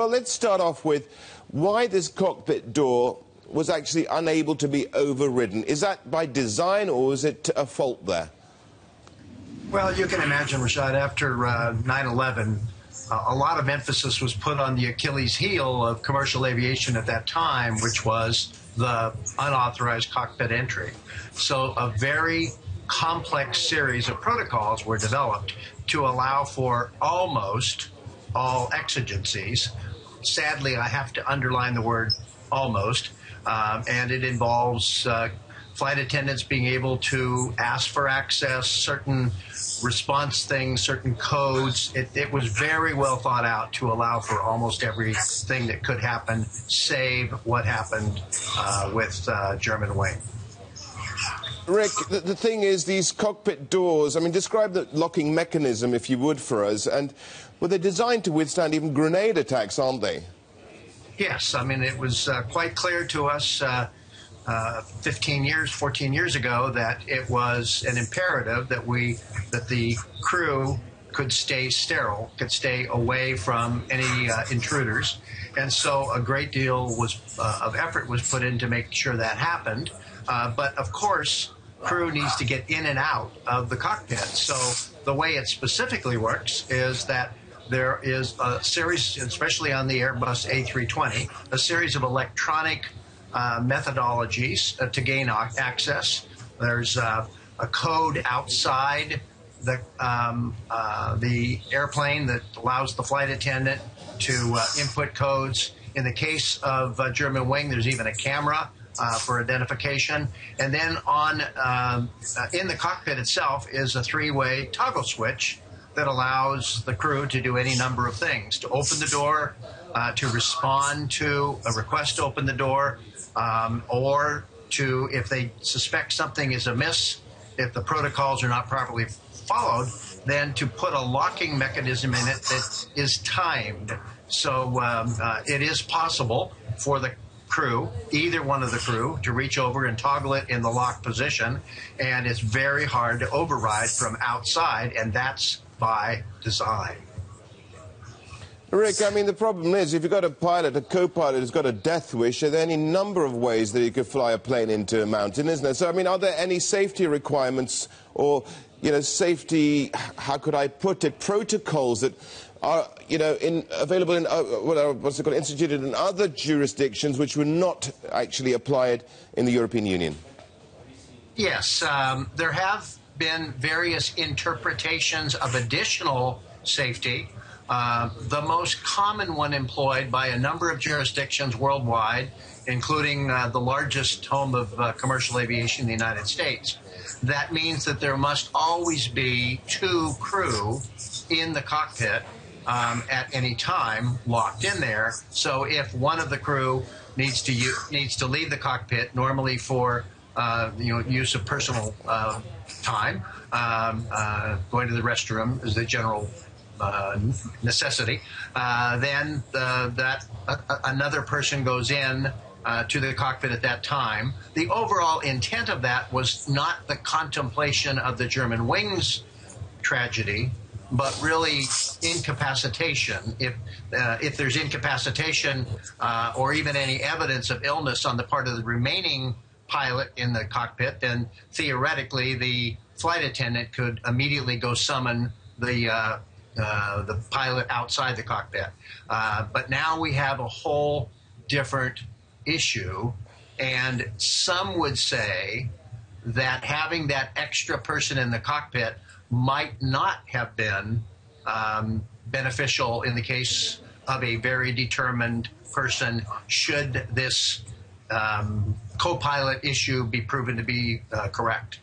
Well, let's start off with why this cockpit door was actually unable to be overridden. Is that by design or is it a fault there? Well, you can imagine, Rishaad, after 9/11, a lot of emphasis was put on the Achilles heel of commercial aviation at that time, which was the unauthorized cockpit entry. So a very complex series of protocols were developed to allow for almost all exigencies. Sadly, I have to underline the word almost, and it involves flight attendants being able to ask for access, certain response things, certain codes. It was very well thought out to allow for almost everything that could happen, save what happened with Germanwings. Rick, the thing is, these cockpit doors, I mean, describe the locking mechanism, if you would, for us. And well, they're designed to withstand even grenade attacks, aren't they? Yes, I mean, it was quite clear to us 14 years ago that it was an imperative that the crew could stay sterile, could stay away from any intruders. And so a great deal of effort was put in to make sure that happened. But of course, crew needs to get in and out of the cockpit. So the way it specifically works is that there is a series, especially on the Airbus A320, a series of electronic methodologies to gain access. There's a code outside the airplane that allows the flight attendant to input codes. In the case of Germanwings, there's even a camera for identification. And then in the cockpit itself is a three-way toggle switch that allows the crew to do any number of things: to open the door, to respond to a request to open the door, or to, if they suspect something is amiss, if the protocols are not properly followed, then to put a locking mechanism in it that is timed. So it is possible for the crew, either one of the crew, to reach over and toggle it in the lock position, and it's very hard to override from outside, and that's by design. Rick, I mean, the problem is, if you've got a pilot, a co-pilot who's got a death wish, there are any number of ways that you could fly a plane into a mountain, isn't there? So, I mean, are there any safety requirements or, you know, safety, how could I put it, protocols that are, you know, available in, what's it called, instituted in other jurisdictions which were not actually applied in the European Union? Yes, there have been various interpretations of additional safety. The most common one employed by a number of jurisdictions worldwide, including the largest home of commercial aviation in the United States. That means that there must always be two crew in the cockpit at any time, locked in there. So if one of the crew needs to leave the cockpit, normally for use of personal time, going to the restroom is the general necessity, then another person goes in to the cockpit at that time. The overall intent of that was not the contemplation of the Germanwings tragedy, but really incapacitation. If there's incapacitation or even any evidence of illness on the part of the remaining pilot in the cockpit, then theoretically the flight attendant could immediately go summon the pilot outside the cockpit. But now we have a whole different issue, and some would say that having that extra person in the cockpit might not have been beneficial in the case of a very determined person, should this co-pilot issue be proven to be correct.